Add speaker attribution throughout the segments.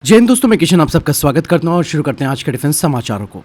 Speaker 1: जय हिंद दोस्तों, मैं किशन आप सबका स्वागत करता हूं और शुरू करते हैं आज के डिफेंस समाचारों को।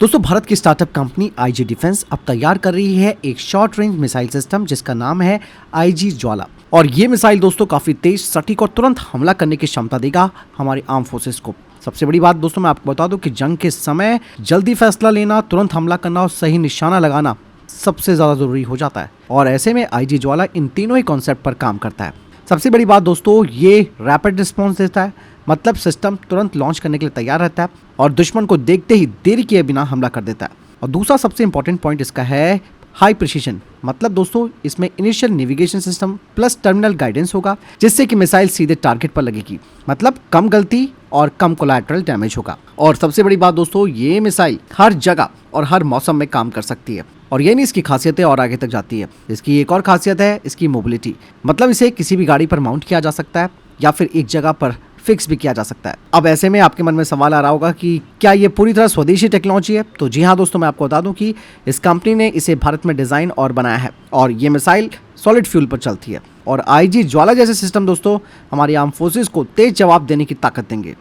Speaker 1: दोस्तों, भारत की स्टार्टअप कंपनी आईजी डिफेंस अब तैयार कर रही है एक शॉर्ट रेंज मिसाइल सिस्टम जिसका नाम है आईजी ज्वाला। और ये मिसाइल दोस्तों काफी तेज, सटीक और तुरंत हमला करने की क्षमता देगा हमारी आर्म फोर्सेस को। सबसे बड़ी बात दोस्तों, मैं आपको बता दूं कि जंग के समय जल्दी फैसला लेना, तुरंत हमला करना और सही निशाना लगाना सबसे ज्यादा जरूरी हो जाता है। और ऐसे में आईजी ज्वाला इन तीनों ही कॉन्सेप्ट पर काम करता है। सबसे बड़ी बात दोस्तों, ये रैपिड रिस्पॉन्स देता है, मतलब सिस्टम तुरंत लॉन्च करने के लिए तैयार रहता है और दुश्मन को देखते ही देरी किए बिना हमला कर देता है। और दूसरा सबसे इंपॉर्टेंट पॉइंट इसका है हाई प्रिसीजन, मतलब दोस्तों इसमें initial navigation system plus terminal guidance होगा, जिससे कि मिसाइल सीधे टारगेट पर लगेगी, मतलब कम गलती और कम कोलैटरल डैमेज होगा। और सबसे बड़ी बात दोस्तों, ये मिसाइल हर जगह और हर मौसम में काम कर सकती है। और ये नहीं, इसकी खासियतें और आगे तक जाती है। इसकी एक और खासियत है इसकी मोबिलिटी, मतलब इसे किसी भी गाड़ी पर माउंट किया जा सकता है या फिर एक जगह पर फिक्स भी किया जा सकता है। अब ऐसे में आपके मन में सवाल आ रहा होगा कि क्या ये पूरी तरह स्वदेशी टेक्नोलॉजी है? तो जी हाँ दोस्तों, मैं आपको बता दूं कि इस कंपनी ने इसे भारत में डिजाइन और बनाया है और ये मिसाइल सॉलिड फ्यूल पर चलती है। और आईजी ज्वाला जैसे सिस्टम दोस्तों हमारी आर्म फोर्सेस को तेज जवाब देने की ताकत देंगे।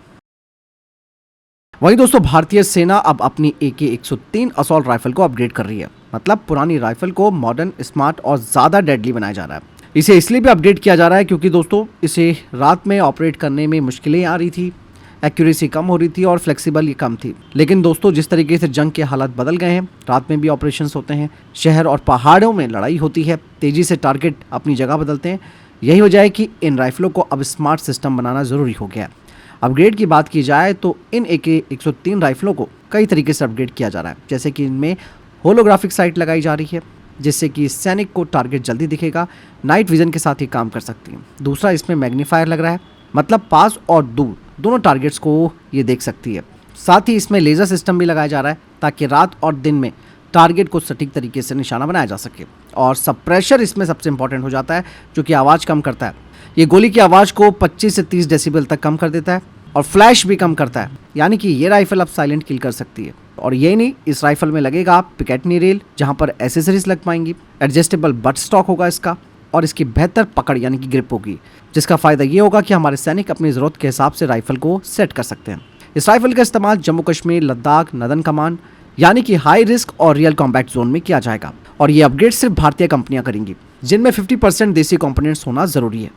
Speaker 1: वहीं दोस्तों, भारतीय सेना अब अपनी AK-103 असॉल्ट राइफल को अपग्रेड कर रही है, मतलब पुरानी राइफल को मॉडर्न, स्मार्ट और ज्यादा डेडली बनाया जा रहा है। इसे इसलिए भी अपग्रेड किया जा रहा है क्योंकि दोस्तों इसे रात में ऑपरेट करने में मुश्किलें आ रही थी, एक्यूरेसी कम हो रही थी और फ्लेक्सिबल कम थी। लेकिन दोस्तों जिस तरीके से जंग के हालात बदल गए हैं, रात में भी ऑपरेशंस होते हैं, शहर और पहाड़ों में लड़ाई होती है, तेजी से टारगेट अपनी जगह बदलते हैं। यही वजह है कि इन राइफलों को अब स्मार्ट सिस्टम बनाना जरूरी हो गया है। अपग्रेड की बात की जाए तो इन AK-103 राइफलों को कई तरीके से अपग्रेड किया जा रहा है, जैसे कि इनमें होलोग्राफिक साइट लगाई जा रही है जिससे कि सैनिक को टारगेट जल्दी दिखेगा, नाइट विजन के साथ ही काम कर सकती है। दूसरा, इसमें मैग्नीफायर लग रहा है, मतलब पास और दूर दोनों टारगेट्स को ये देख सकती है। साथ ही इसमें लेज़र सिस्टम भी लगाया जा रहा है ताकि रात और दिन में टारगेट को सटीक तरीके से निशाना बनाया जा सके। और सप्रेशर इसमें सबसे इंपॉर्टेंट हो जाता है, जो कि आवाज़ कम करता है। ये गोली की आवाज़ को 25 से 30 डेसिबल तक कम कर देता है और फ्लैश भी कम करता है, यानी कि ये राइफल अब साइलेंट किल कर सकती है। और यही नहीं, इस राइफल में लगेगा पिकेटनी रेल जहां पर एसेसरीज लग पाएंगी, एडजस्टेबल बट स्टॉक होगा इसका और इसकी बेहतर पकड़ यानी कि ग्रिप होगी, जिसका फायदा ये होगा कि हमारे सैनिक अपनी जरूरत के हिसाब से राइफल को सेट कर सकते हैं। इस राइफल का इस्तेमाल जम्मू कश्मीर, लद्दाख, नदन कमान यानी कि हाई रिस्क और रियल कॉम्बैट जोन में किया जाएगा। और ये अपग्रेड सिर्फ भारतीय कंपनियां करेंगी, जिनमें 50% देसी कॉम्पोनेंट्स होना जरूरी है।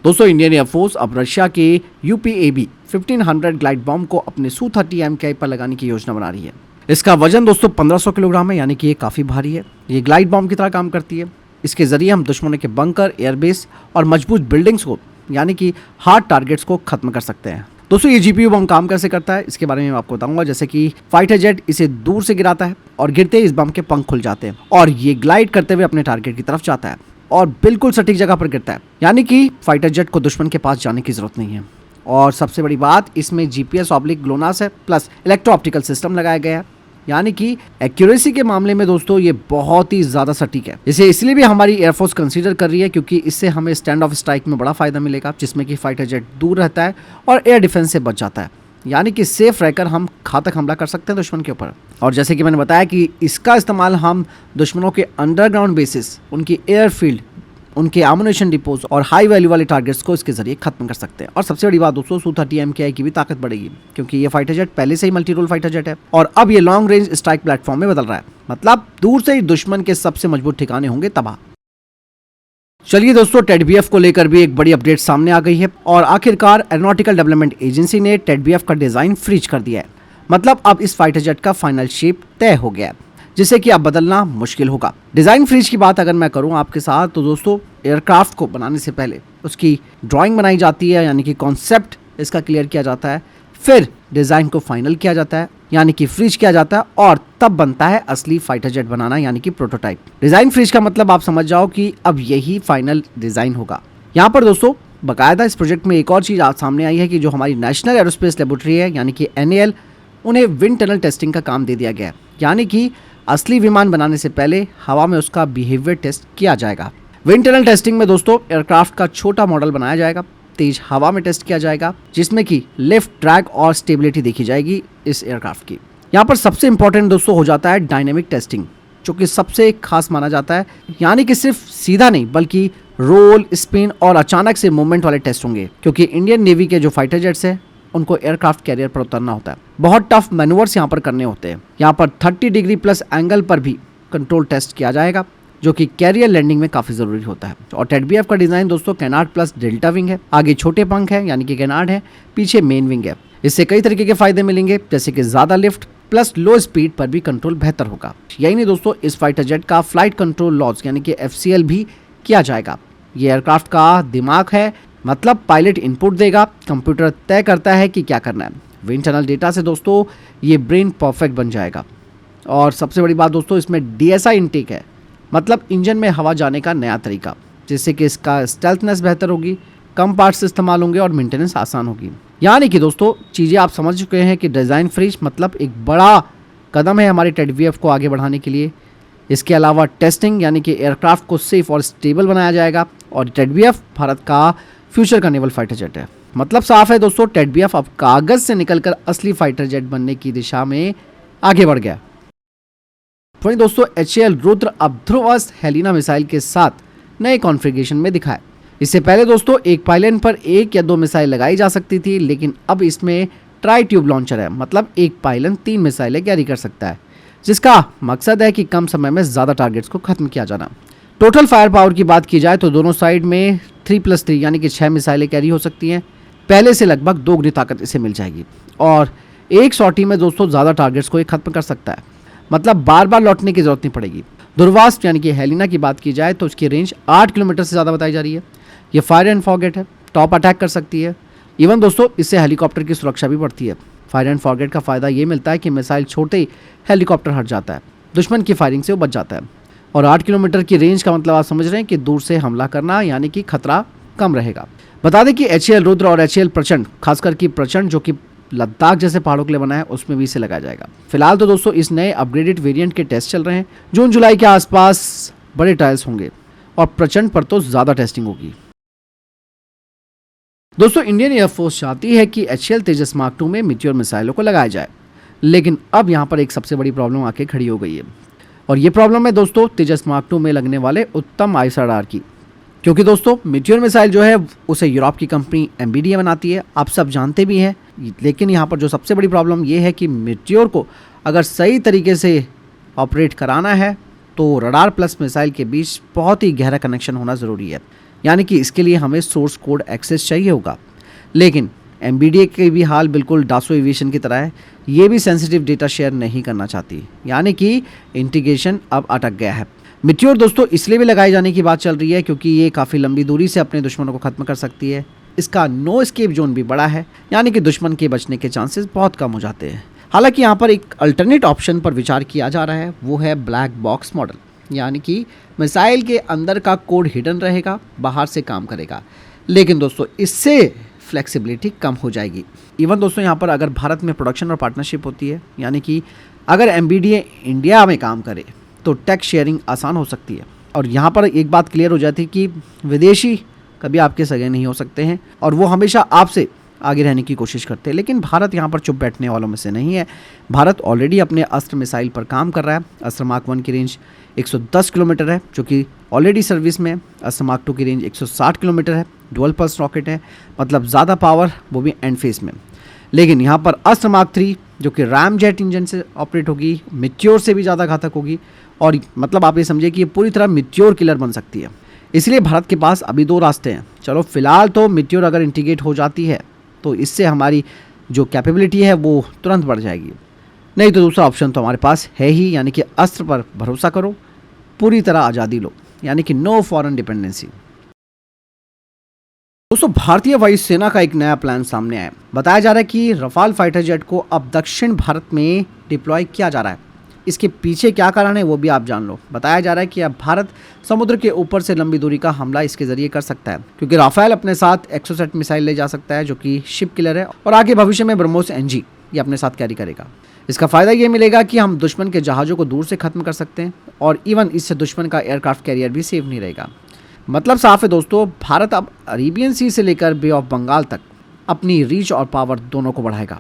Speaker 1: दोस्तों, इंडियन एयरफोर्स अब रशिया के UPAV 1500 ग्लाइड बॉम्ब को अपने Su-30 MKI पर लगाने की योजना बना रही है। इसका वजन दोस्तों 1500 किलोग्राम है, यानी कि ये काफ़ी भारी है। ये ग्लाइड बॉम्ब की तरह काम करती है। इसके जरिए हम दुश्मनों के बंकर, एयरबेस और मजबूत बिल्डिंग्स को यानी कि हार्ड टारगेट्स को खत्म कर सकते हैं। दोस्तों, ये GPU बम काम कैसे करता है इसके बारे में मैं आपको बताऊंगा। जैसे कि फाइटर जेट इसे दूर से गिराता है और गिरते ही इस बम के पंख खुल जाते हैं और ये ग्लाइड करते हुए अपने टारगेट की तरफ जाता है और बिल्कुल सटीक जगह पर गिरता है, यानी कि फाइटर जेट को दुश्मन के पास जाने की जरूरत नहीं है। और सबसे बड़ी बात, इसमें GPS/GLONASS है प्लस इलेक्ट्रो ऑप्टिकल सिस्टम लगाया गया है, यानी कि एक्यूरेसी के मामले में दोस्तों ये बहुत ही ज्यादा सटीक है। इसे इसलिए भी हमारी एयरफोर्स कंसीडर कर रही है क्योंकि इससे हमें स्टैंड ऑफ स्ट्राइक में बड़ा फायदा मिलेगा, जिसमें कि फाइटर जेट दूर रहता है और एयर डिफेंस से बच जाता है, यानी कि सेफ रहकर हम घातक हमला कर सकते हैं दुश्मन के ऊपर। और जैसे कि मैंने बताया कि इसका इस्तेमाल हम दुश्मनों के अंडरग्राउंड बेसिस, उनकी एयरफील्ड, उनके एमुनेशन डिपोज और हाई वैल्यू वाले टारगेट्स को इसके जरिए खत्म कर सकते हैं। और सबसे बड़ी बात दोस्तों, Su-30 MKI की भी ताकत बढ़ेगी क्योंकि ये फाइटर जेट पहले से ही मल्टी रोल फाइटर जेट है और अब ये लॉन्ग रेंज स्ट्राइक प्लेटफॉर्म में बदल रहा है, मतलब दूर से ही दुश्मन के सबसे मजबूत ठिकाने होंगे तबाह। चलिए दोस्तों, TEDBF को लेकर भी एक बड़ी अपडेट सामने आ गई है और आखिरकार एरोनॉटिकल डेवलपमेंट एजेंसी ने TEDBF का डिजाइन फ्रीज कर दिया है, मतलब अब इस फाइटर जेट का फाइनल शेप तय हो गया है, जिसे कि अब बदलना मुश्किल होगा। डिजाइन फ्रीज की बात अगर मैं करूं आपके साथ, तो दोस्तों एयरक्राफ्ट को बनाने से पहले उसकी ड्राइंग बनाई जाती है, यानी कि कॉन्सेप्ट इसका क्लियर किया जाता है, फिर डिजाइन को फाइनल किया जाता है यानी कि फ्रीज किया जाता है और तब बनता है असली फाइटर जेट बनाना, यानी कि प्रोटोटाइप। डिजाइन फ्रीज का मतलब आप समझ जाओ कि अब यही फाइनल डिजाइन होगा। यहाँ पर दोस्तों बाकायदा इस प्रोजेक्ट में एक और चीज आज सामने आई है कि जो हमारी नेशनल एरोस्पेस लेबोरेटरी है यानी कि NAL, उन्हें विंड टनल टेस्टिंग का काम दे दिया गया है, यानी कि असली विमान बनाने से पहले हवा में उसका बिहेवियर टेस्ट किया जाएगा। विंड टनल टेस्टिंग में दोस्तों एयरक्राफ्ट का छोटा मॉडल बनाया जाएगा, तेज हवा में टेस्ट किया जाएगा, जिसमें कि लिफ्ट, ड्रैग और स्टेबिलिटी देखी जाएगी इस एयरक्राफ्ट की। यहाँ पर सबसे इंपॉर्टेंट दोस्तों हो जाता है डायनेमिक टेस्टिंग, जो कि सबसे खास माना जाता है, यानी कि सिर्फ सीधा नहीं बल्कि रोल, स्पिन और अचानक से मूवमेंट वाले टेस्ट होंगे, क्योंकि इंडियन नेवी के जो फाइटर जेट्स है उनको एयरक्राफ्ट कैरियर पर उतरना होता है। बहुत टफ मैनूवर्स यहाँ पर करने होते हैं। यहाँ पर 30 डिग्री प्लस एंगल पर भी कंट्रोल टेस्ट किया जाएगा, जो कि कैरियर लैंडिंग में काफी जरूरी होता है। और टेडबीएफ का डिजाइन दोस्तों कैनार्ड प्लस डेल्टा विंग है। आगे छोटे पंख है यानी कि कैनार्ड है, पीछे मेन विंग है। इससे कई तरीके के फायदे मिलेंगे, जैसे कि ज्यादा लिफ्ट प्लस लो स्पीड पर भी कंट्रोल बेहतर होगा। यही नहीं दोस्तों, इस फाइटर जेट का फ्लाइट कंट्रोल लॉस यानी कि FCL भी किया जाएगा। ये एयरक्राफ्ट का दिमाग है, मतलब पायलट इनपुट देगा, कंप्यूटर तय करता है कि क्या करना है। विंड टनल डेटा से दोस्तों ये ब्रेन परफेक्ट बन जाएगा। और सबसे बड़ी बात दोस्तों, इसमें DSI इनटेक है, मतलब इंजन में हवा जाने का नया तरीका, जिससे कि इसका स्टेल्थनेस बेहतर होगी, कम पार्ट्स इस्तेमाल होंगे और मेंटेनेंस आसान होगी। यानी कि दोस्तों चीज़ें आप समझ चुके हैं कि डिज़ाइन फ्रीज मतलब एक बड़ा कदम है हमारे टेडबीएफ को आगे बढ़ाने के लिए। इसके अलावा टेस्टिंग यानी कि एयरक्राफ्ट को सेफ और स्टेबल बनाया जाएगा। और टेडबीएफ भारत का फ्यूचर का नेवल फाइटर जेट है। मतलब साफ है दोस्तों, टेडबीएफ अब कागज से निकलकर असली फाइटर जेट बनने की दिशा में आगे बढ़ गया। वहीं दोस्तों HAL रुद्र अब ध्रुवस हेलिना मिसाइल के साथ नए कॉन्फ़िगरेशन में दिखा है। इससे पहले दोस्तों एक पायलट पर 1 या 2 मिसाइल लगाई जा सकती थी, लेकिन अब इसमें ट्राई ट्यूब लॉन्चर है, मतलब एक पायलट 3 मिसाइलें कैरी कर सकता है, जिसका मकसद है कि कम समय में ज़्यादा टारगेट्स को खत्म किया जाना। टोटल फायर पावर की बात की जाए तो दोनों साइड में 3+3 यानी कि 6 मिसाइलें कैरी हो सकती हैं। पहले से लगभग 2 गुनी ताकत इसे मिल जाएगी और एक शॉटी में दोस्तों ज़्यादा टारगेट्स को ये खत्म कर सकता है, मतलब बार बार लौटने की जरूरत नहीं पड़ेगी। दुर्वास यानी कि हेलिना की बात की जाए तो उसकी रेंज 8 किलोमीटर से ज़्यादा बताई जा रही है। ये फायर एंड फॉरगेट है, टॉप अटैक कर सकती है। इवन दोस्तों इससे हेलीकॉप्टर की सुरक्षा भी बढ़ती है। फायर एंड फॉरगेट का फ़ायदा ये मिलता है कि मिसाइल छोटे ही हेलीकॉप्टर हट जाता है, दुश्मन की फायरिंग से वो बच जाता है। और 8 किलोमीटर की रेंज का मतलब आप समझ रहे हैं कि दूर से हमला करना यानी कि खतरा कम रहेगा। बता दें कि HAL रुद्र और HAL प्रचंड, खासकर कि प्रचंड जो कि लद्दाख जैसे पहाड़ों के लिए बना है, उसमें भी इसे लगाया जाएगा। फिलहाल तो दोस्तों इस नए अपग्रेडेड वेरिएंट के टेस्ट चल रहे हैं। जून जुलाई के आसपास बड़े ट्रायल्स होंगे और प्रचंड पर तो ज़्यादा टेस्टिंग होगी। दोस्तों इंडियन एयरफोर्स चाहती है कि HAL तेजस मार्क 2 में मीटियोर मिसाइलों को लगाया जाए, लेकिन अब यहाँ पर एक सबसे बड़ी प्रॉब्लम आके खड़ी हो गई है। और ये प्रॉब्लम है दोस्तों तेजस मार्क 2 में लगने वाले उत्तम ISRR की, क्योंकि दोस्तों मीटियोर मिसाइल जो है उसे यूरोप की कंपनी MBDA बनाती है, आप सब जानते भी हैं। लेकिन यहाँ पर जो सबसे बड़ी प्रॉब्लम ये है कि मीटियोर को अगर सही तरीके से ऑपरेट कराना है तो रडार प्लस मिसाइल के बीच बहुत ही गहरा कनेक्शन होना ज़रूरी है, यानी कि इसके लिए हमें सोर्स कोड एक्सेस चाहिए होगा। लेकिन MBDA के भी हाल बिल्कुल डासो एविएशन की तरह है, ये भी सेंसिटिव डेटा शेयर नहीं करना चाहती, यानी कि इंटीग्रेशन अब अटक गया है। मीटियोर दोस्तों इसलिए भी लगाए जाने की बात चल रही है क्योंकि ये काफ़ी लंबी दूरी से अपने दुश्मनों को खत्म कर सकती है। इसका नो एस्केप जोन भी बड़ा है, यानी कि दुश्मन के बचने के चांसेस बहुत कम हो जाते हैं। हालांकि यहाँ पर एक अल्टरनेट ऑप्शन पर विचार किया जा रहा है, वो है ब्लैक बॉक्स मॉडल, यानी कि मिसाइल के अंदर का कोड हिडन रहेगा, बाहर से काम करेगा। लेकिन दोस्तों इससे फ्लेक्सिबिलिटी कम हो जाएगी। इवन दोस्तों यहाँ पर अगर भारत में प्रोडक्शन और पार्टनरशिप होती है, यानी कि अगर MBDA इंडिया में काम करे तो टेक शेयरिंग आसान हो सकती है। और यहाँ पर एक बात क्लियर हो जाती है कि विदेशी कभी आपके सगे नहीं हो सकते हैं और वो हमेशा आपसे आगे रहने की कोशिश करते हैं। लेकिन भारत यहाँ पर चुप बैठने वालों में से नहीं है। भारत ऑलरेडी अपने अस्त्र मिसाइल पर काम कर रहा है। अस्त्र मार्क 1 की रेंज 110 किलोमीटर है, जो कि ऑलरेडी सर्विस में है। अस्त्र मार्क 2 की रेंज 160 किलोमीटर है, डुअल पल्स रॉकेट है, मतलब ज़्यादा पावर, वो भी एंड फेस में। लेकिन यहाँ पर अस्त्र मार्क 3 जो कि रैम जेट इंजन से ऑपरेट होगी, मीटियोर से भी ज़्यादा घातक होगी और मतलब आप ये समझिए कि ये पूरी तरह मीटियोर किलर बन सकती है। इसलिए भारत के पास अभी 2 रास्ते हैं। चलो फिलहाल तो मीटियोर अगर इंटीग्रेट हो जाती है तो इससे हमारी जो कैपेबिलिटी है वो तुरंत बढ़ जाएगी, नहीं तो दूसरा ऑप्शन तो हमारे पास है ही, यानी कि अस्त्र पर भरोसा करो, पूरी तरह आज़ादी लो, यानी कि नो फॉरेन डिपेंडेंसी। दोस्तों भारतीय वायुसेना का एक नया प्लान सामने आया। बताया जा रहा है कि रफाल फाइटर जेट को अब दक्षिण भारत में डिप्लॉय किया जा रहा है। इसके पीछे क्या कारण है वो भी आप जान लो। बताया जा रहा है कि अब भारत समुद्र के ऊपर से लंबी दूरी का हमला इसके जरिए कर सकता है, क्योंकि राफेल अपने साथ एक्सोसेट मिसाइल ले जा सकता है जो कि शिप किलर है, और आगे भविष्य में ब्रह्मोस NG ये अपने साथ कैरी करेगा। इसका फ़ायदा ये मिलेगा कि हम दुश्मन के जहाज़ों को दूर से खत्म कर सकते हैं और इवन इससे दुश्मन का एयरक्राफ्ट कैरियर भी सेफ नहीं रहेगा। मतलब साफ है दोस्तों, भारत अब अरेबियन सी से लेकर बे ऑफ बंगाल तक अपनी रीच और पावर दोनों को बढ़ाएगा।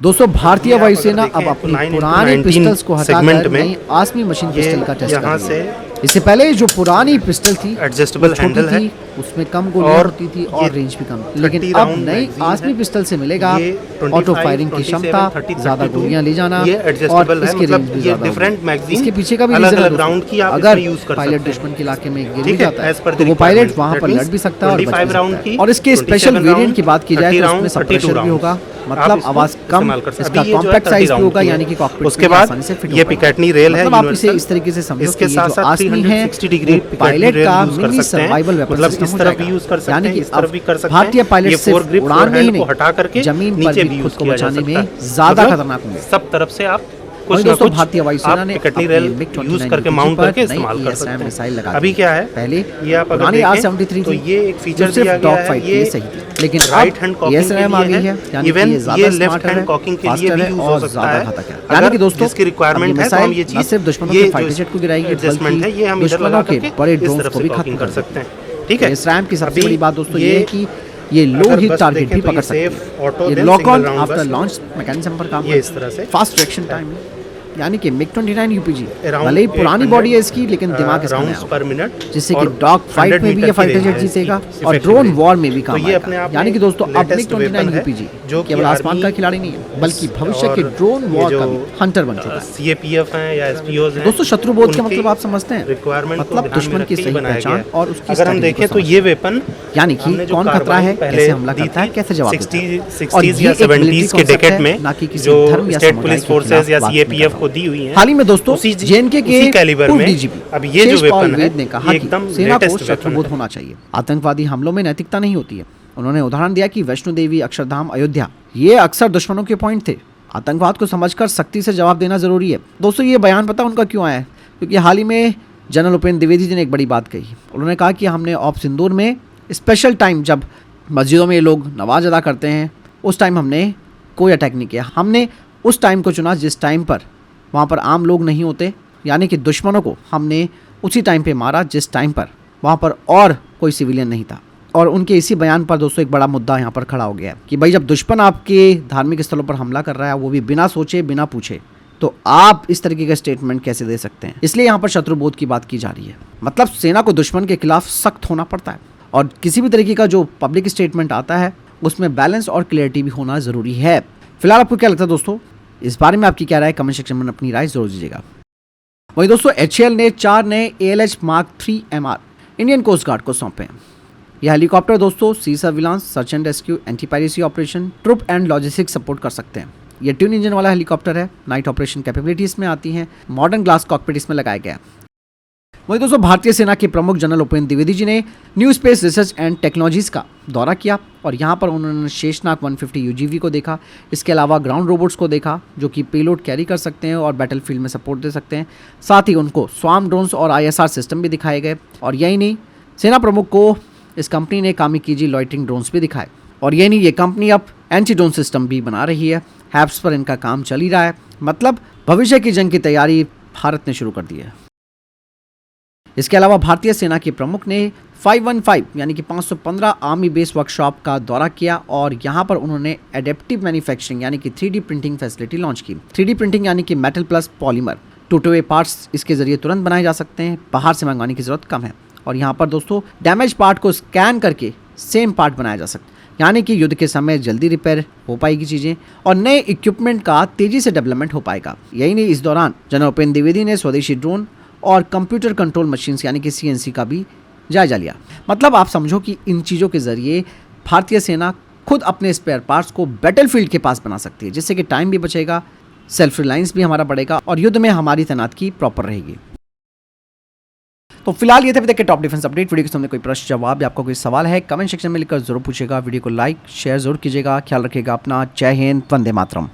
Speaker 1: दोस्तों भारतीय वायुसेना अब अपनी पुरानी पिस्टल्स को हटाकर नई आसमी मशीन पिस्टल का टेस्ट कर रही है। इससे पहले जो पुरानी पिस्टल थी
Speaker 2: एडजस्टेबल हैंडल है,
Speaker 1: उसमें कम गोलियां
Speaker 2: और
Speaker 1: होती थी और रेंज भी कम, लेकिन
Speaker 2: 30
Speaker 1: अब
Speaker 2: राउंड
Speaker 1: नई
Speaker 2: मैगजीन
Speaker 1: आसमी
Speaker 2: है।
Speaker 1: पिस्टल से मिलेगा
Speaker 2: ये 25,
Speaker 1: ऑटो फायरिंग की
Speaker 2: 27,
Speaker 1: क्षमता,
Speaker 2: 30,
Speaker 1: ज्यादा
Speaker 2: 32,
Speaker 1: गोलियां ले जाना
Speaker 2: ये
Speaker 1: और
Speaker 2: एडजस्टेबल है,
Speaker 1: इसकी
Speaker 2: मतलब
Speaker 1: रेंज भी
Speaker 2: ये
Speaker 1: ज्यादा
Speaker 2: डिफरेंट
Speaker 1: होगी।
Speaker 2: मैगजीन
Speaker 1: इसके पीछे का भी
Speaker 2: अलग
Speaker 1: रीजन है
Speaker 2: अलग राउंड की आप
Speaker 1: अगर
Speaker 2: इसमें यूज कर
Speaker 1: पायलट
Speaker 2: सकते
Speaker 1: दुश्मन के इलाके में गिर भी
Speaker 2: ठीक है,
Speaker 1: जाता है
Speaker 2: as per the
Speaker 1: तो वो पायलट
Speaker 2: requirement.
Speaker 1: वहां
Speaker 2: That
Speaker 1: पर
Speaker 2: means
Speaker 1: लड़ भी सकता है और बच भी
Speaker 2: 25
Speaker 1: सकता
Speaker 2: राउंड
Speaker 1: है।
Speaker 2: की,
Speaker 1: और इसके स्पेशल
Speaker 2: 27
Speaker 1: वेरिएंट की बात की जाए
Speaker 2: 30
Speaker 1: तो उसमें
Speaker 2: राउंड,
Speaker 1: सप्रेशर
Speaker 2: 32
Speaker 1: भी होगा,
Speaker 2: आप
Speaker 1: मतलब
Speaker 2: इसको
Speaker 1: आवाज कम,
Speaker 2: इस्तेमाल कर सकते हैं।
Speaker 1: इसका
Speaker 2: अभी ये जो है
Speaker 1: कॉम्पैक्ट
Speaker 2: 30
Speaker 1: साइज भी
Speaker 2: राउंड
Speaker 1: होगा,
Speaker 2: की है।
Speaker 1: यानी कि कॉकपिट
Speaker 2: उसके
Speaker 1: में
Speaker 2: बाद
Speaker 1: आसानी से फिट
Speaker 2: ये
Speaker 1: हो पाएगा।
Speaker 2: पिकेटनी रेल है
Speaker 1: मतलब आप इसे
Speaker 2: यूनिवर्सल,
Speaker 1: इस तरीके से समझो
Speaker 2: इसके
Speaker 1: कि ये
Speaker 2: साथ
Speaker 1: जो
Speaker 2: साथ
Speaker 1: आसमी है
Speaker 2: 360 डिग्री
Speaker 1: वो पायलट का
Speaker 2: यूज कर
Speaker 1: मिनी
Speaker 2: सकते हैं,
Speaker 1: सर्वाइवल वेपन
Speaker 2: मतलब
Speaker 1: सिस्टम
Speaker 2: इस
Speaker 1: हो
Speaker 2: तरफ भी
Speaker 1: जाएगा।
Speaker 2: यूज कर सकते
Speaker 1: यानी
Speaker 2: हैं,
Speaker 1: कि
Speaker 2: इस तरफ भी कर सकते हैं।
Speaker 1: भारतीय पायलट
Speaker 2: ये
Speaker 1: सिर्फ
Speaker 2: 4 ग्रिप
Speaker 1: उड़ान में ही
Speaker 2: को हटा करके
Speaker 1: नहीं, जमीन पर
Speaker 2: नीचे
Speaker 1: भी
Speaker 2: भी
Speaker 1: खुद
Speaker 2: यूज
Speaker 1: को
Speaker 2: किया जा
Speaker 1: बचाने
Speaker 2: सकता
Speaker 1: में
Speaker 2: है।
Speaker 1: ज्यादा
Speaker 2: मतलब
Speaker 1: खतरनाक होंगे।
Speaker 2: सब तरफ से आप
Speaker 1: और
Speaker 2: कुछ ना
Speaker 1: दोस्तों
Speaker 2: कुछ
Speaker 1: भारतीय वायुसेना
Speaker 2: आप
Speaker 1: ने
Speaker 2: पिकेटनी
Speaker 1: अपने
Speaker 2: रेल
Speaker 1: MiG-29
Speaker 2: यूज करके
Speaker 1: पर
Speaker 2: माउंट करके
Speaker 1: नई
Speaker 2: इस्तेमाल कर
Speaker 1: ESM
Speaker 2: सकते
Speaker 1: मिसाइल
Speaker 2: हैं।
Speaker 1: लगा
Speaker 2: अभी
Speaker 1: दी
Speaker 2: क्या है,
Speaker 1: पहले
Speaker 2: ये आप अगर
Speaker 1: पुरानी
Speaker 2: देखें
Speaker 1: R-73
Speaker 2: तो
Speaker 1: थी
Speaker 2: ये एक फीचर
Speaker 1: जो सिर्फ
Speaker 2: दिया गया
Speaker 1: डॉग
Speaker 2: है,
Speaker 1: फाइट के
Speaker 2: ये
Speaker 1: लिए सही थी, लेकिन
Speaker 2: राइट हैंड
Speaker 1: अब
Speaker 2: कॉकिंग
Speaker 1: ESM आ
Speaker 2: के
Speaker 1: गई
Speaker 2: लिए
Speaker 1: है,
Speaker 2: है,
Speaker 1: यानी कि
Speaker 2: इवन
Speaker 1: ये
Speaker 2: ये
Speaker 1: ज्यादा
Speaker 2: लेफ्ट
Speaker 1: स्मार्टर
Speaker 2: हैंड
Speaker 1: है,
Speaker 2: कॉकिंग के लिए
Speaker 1: फास्टर
Speaker 2: भी
Speaker 1: है
Speaker 2: यूज हो
Speaker 1: और
Speaker 2: सकता
Speaker 1: ज्यादा
Speaker 2: है।
Speaker 1: घातक है। यानी
Speaker 2: अगर
Speaker 1: कि दोस्तों
Speaker 2: जिसकी रिक्वायरमेंट है तो हम ये
Speaker 1: न
Speaker 2: चीज
Speaker 1: सिर्फ दुश्मनों
Speaker 2: ये
Speaker 1: के फाइटर जेट को गिराएगी
Speaker 2: एडजस्टमेंट है,
Speaker 1: बल्कि
Speaker 2: ये हम इधर
Speaker 1: दुश्मनों
Speaker 2: लगा
Speaker 1: के
Speaker 2: करके
Speaker 1: बड़े
Speaker 2: इस
Speaker 1: ड्रोन्स
Speaker 2: तरफ
Speaker 1: को
Speaker 2: से
Speaker 1: भी खत्म
Speaker 2: कॉकिंग
Speaker 1: कर
Speaker 2: कर
Speaker 1: सकते
Speaker 2: सकते हैं। ठीक है,
Speaker 1: इस रैम की सबसे
Speaker 2: अभी
Speaker 1: बड़ी बात दोस्तों ये है कि ये लो
Speaker 2: अगर
Speaker 1: हीट
Speaker 2: बस
Speaker 1: टारगेट
Speaker 2: देखें
Speaker 1: भी
Speaker 2: तो
Speaker 1: पकड़
Speaker 2: ये
Speaker 1: सकती
Speaker 2: safe,
Speaker 1: है।
Speaker 2: auto,
Speaker 1: ये
Speaker 2: then
Speaker 1: lock
Speaker 2: single
Speaker 1: on
Speaker 2: round
Speaker 1: after
Speaker 2: बस
Speaker 1: लॉन्च मैकेनिज्म पर काम
Speaker 2: ये इस तरह से
Speaker 1: फास्ट रिएक्शन टाइम यानी कि MiG-29 UPG
Speaker 2: Around
Speaker 1: भले ही पुरानी
Speaker 2: 800
Speaker 1: बॉडी है इसकी, लेकिन दिमाग इसका नया
Speaker 2: राउंड्स
Speaker 1: होगा।
Speaker 2: पर मिनट,
Speaker 1: जिससे कि
Speaker 2: और
Speaker 1: डॉग फाइट
Speaker 2: 100
Speaker 1: में भी ये
Speaker 2: मीटर की
Speaker 1: फाइटर
Speaker 2: रेंज
Speaker 1: जेट
Speaker 2: है
Speaker 1: जीतेगा
Speaker 2: इसकी
Speaker 1: और
Speaker 2: effective
Speaker 1: ड्रोन
Speaker 2: range।
Speaker 1: वॉर में भी
Speaker 2: तो
Speaker 1: काम
Speaker 2: ये अपने
Speaker 1: आएगा।
Speaker 2: आप
Speaker 1: यानी कि
Speaker 2: में
Speaker 1: दोस्तों अब
Speaker 2: latest
Speaker 1: MiG-29
Speaker 2: weapon है,
Speaker 1: UPG
Speaker 2: जो कि
Speaker 1: केवल आसमान का
Speaker 2: आर्मी
Speaker 1: खिलाड़ी नहीं है, बल्कि भविष्य
Speaker 2: और
Speaker 1: के ड्रोन
Speaker 2: ये
Speaker 1: वॉर
Speaker 2: जो
Speaker 1: का भी हंटर बन चुका है।
Speaker 2: CAPF हैं या SPOs हैं,
Speaker 1: दोस्तों शत्रु बोध का
Speaker 2: उनकी
Speaker 1: मतलब आप समझते हैं,
Speaker 2: रिक्वायरमेंट
Speaker 1: मतलब दुश्मन की सही पहचान और उसकी
Speaker 2: अगर हम
Speaker 1: strategy
Speaker 2: देखें
Speaker 1: को
Speaker 2: तो
Speaker 1: समझना।
Speaker 2: ये वेपन
Speaker 1: यानी कि कौन खतरा है, कैसे हमला करता है, कैसे जवाब देता है। और
Speaker 2: 60s
Speaker 1: ये
Speaker 2: या
Speaker 1: एक military
Speaker 2: 70s के
Speaker 1: concept
Speaker 2: डेकेड
Speaker 1: है,
Speaker 2: में
Speaker 1: ना कि किसी
Speaker 2: जो
Speaker 1: धर्म या
Speaker 2: स्टेट
Speaker 1: समुदाय
Speaker 2: पुलिस
Speaker 1: के
Speaker 2: फोर्सेस या
Speaker 1: खिलाफ बात नहीं
Speaker 2: CAPF
Speaker 1: कर
Speaker 2: को
Speaker 1: रहा
Speaker 2: दी हुई हैं।
Speaker 1: हाल ही में दोस्तों
Speaker 2: उसी
Speaker 1: JNK के
Speaker 2: उसी कैलिबर
Speaker 1: पूर्व
Speaker 2: में
Speaker 1: DGP
Speaker 2: अब ये जो
Speaker 1: शेषपाल
Speaker 2: वेपन है
Speaker 1: वेद ने कहा
Speaker 2: ये
Speaker 1: कि
Speaker 2: एकदम
Speaker 1: सेना को
Speaker 2: लेटेस्ट वेपन
Speaker 1: शत्रुबोध
Speaker 2: है।
Speaker 1: होना चाहिए। आतंकवादी हमलों में नैतिकता नहीं होती है। उन्होंने उदाहरण दिया कि वैष्णो देवी, अक्षरधाम, अयोध्या ये अक्सर दुश्मनों के पॉइंट थे। आतंकवाद को समझकर सख्ती से जवाब देना जरूरी है। दोस्तों ये बयान पता उनका क्यों आया है? क्योंकि हाल ही में जनरल उपेंद्र द्विवेदी जी ने एक बड़ी बात कही। उन्होंने कहा कि हमने ऑप सिंदूर में स्पेशल टाइम, जब मस्जिदों में ये लोग नमाज अदा करते हैं, उस टाइम हमने कोई अटैक नहीं किया। हमने उस टाइम को चुना जिस टाइम पर वहाँ पर आम लोग नहीं होते, यानी कि दुश्मनों को हमने उसी टाइम पे मारा जिस टाइम पर वहाँ पर और कोई सिविलियन नहीं था। और उनके इसी बयान पर दोस्तों एक बड़ा मुद्दा यहाँ पर खड़ा हो गया है कि भाई जब दुश्मन आपके धार्मिक स्थलों पर हमला कर रहा है, वो भी बिना सोचे बिना पूछे, तो आप इस तरीके का स्टेटमेंट कैसे दे सकते हैं? इसलिए यहाँ पर शत्रुबोध की बात की जा रही है। मतलब सेना को दुश्मन के खिलाफ सख्त होना पड़ता है और किसी भी तरीके का जो पब्लिक स्टेटमेंट आता है उसमें बैलेंस और क्लियरिटी भी होना ज़रूरी है। फिलहाल आपको क्या लगता है दोस्तों, इस बारे में आपकी क्या राय? कमेंट सेक्शन में अपनी राय जरूर दीजिएगा। वहीं दोस्तों HAL ने 4 नए ALH Mark 3 MR Indian coast guard को सौंपे हैं। यह हेलीकॉप्टर दोस्तों sea surveillance, search and rescue, anti piracy operation, troop and logistics support कर सकते हैं। यह ट्विन इंजन वाला हेलीकॉप्टर है। नाइट ऑपरेशन कैपेबिलिटी इसमें आती है। मॉडर्न ग्लास कॉकपिट इसमें लगाया गया है। वहीं दोस्तों भारतीय सेना के प्रमुख जनरल उपेंद्र द्विवेदी जी ने new space research and technologies का दौरा किया और यहाँ पर उन्होंने शेषनाग 150 UGV को देखा। इसके अलावा ग्राउंड रोबोट्स को देखा जो कि पेलोड कैरी कर सकते हैं और बैटलफील्ड में सपोर्ट दे सकते हैं। साथ ही उनको स्वार्म ड्रोन्स और ISR सिस्टम भी दिखाए गए। और यही नहीं, सेना प्रमुख को इस कंपनी ने कामिकीजी लॉइटरिंग ड्रोन्स भी दिखाए। और यही नहीं, ये कंपनी अब एंटी ड्रोन सिस्टम भी बना रही है। हैप्स पर इनका काम चल ही रहा है। मतलब भविष्य की जंग की तैयारी भारत ने शुरू कर दी है। इसके अलावा भारतीय सेना के प्रमुख ने 515 यानी कि 515 आर्मी बेस वर्कशॉप का दौरा किया और यहाँ पर उन्होंने एडेप्टिव मैन्युफैक्चरिंग यानी कि 3D प्रिंटिंग फैसिलिटी लॉन्च की। 3D प्रिंटिंग यानी कि मेटल प्लस पॉलीमर, टूटे हुए पार्ट्स इसके जरिए तुरंत बनाए जा सकते हैं। बाहर से मंगवाने की जरूरत कम है। और यहाँ पर दोस्तों डैमेज पार्ट को स्कैन करके सेम पार्ट बनाया जा सकता है, यानी कि युद्ध के समय जल्दी रिपेयर हो पाएगी चीज़ें और नए इक्विपमेंट का तेजी से डेवलपमेंट हो पाएगा। यही नहीं, इस दौरान जनरल उपेंद्र द्विवेदी ने स्वदेशी ड्रोन और कंप्यूटर कंट्रोल मशीन्स यानी कि CNC का भी जायजा लिया। मतलब आप समझो कि इन चीज़ों के जरिए भारतीय सेना खुद अपने स्पेयर पार्ट्स को बैटलफील्ड के पास बना सकती है, जिससे कि टाइम भी बचेगा, सेल्फ रिलायंस भी हमारा बढ़ेगा और युद्ध में हमारी तैनाती प्रॉपर रहेगी। तो फिलहाल ये थे अभी तक के टॉप डिफेंस अपडेट। वीडियो के सामने कोई प्रश्न जवाब या आपका कोई सवाल है कमेंट सेक्शन में लिखकर जरूर पूछेगा। वीडियो को लाइक शेयर जरूर कीजिएगा। ख्याल रखिएगा अपना। जय हिंद, वंदे मातरम।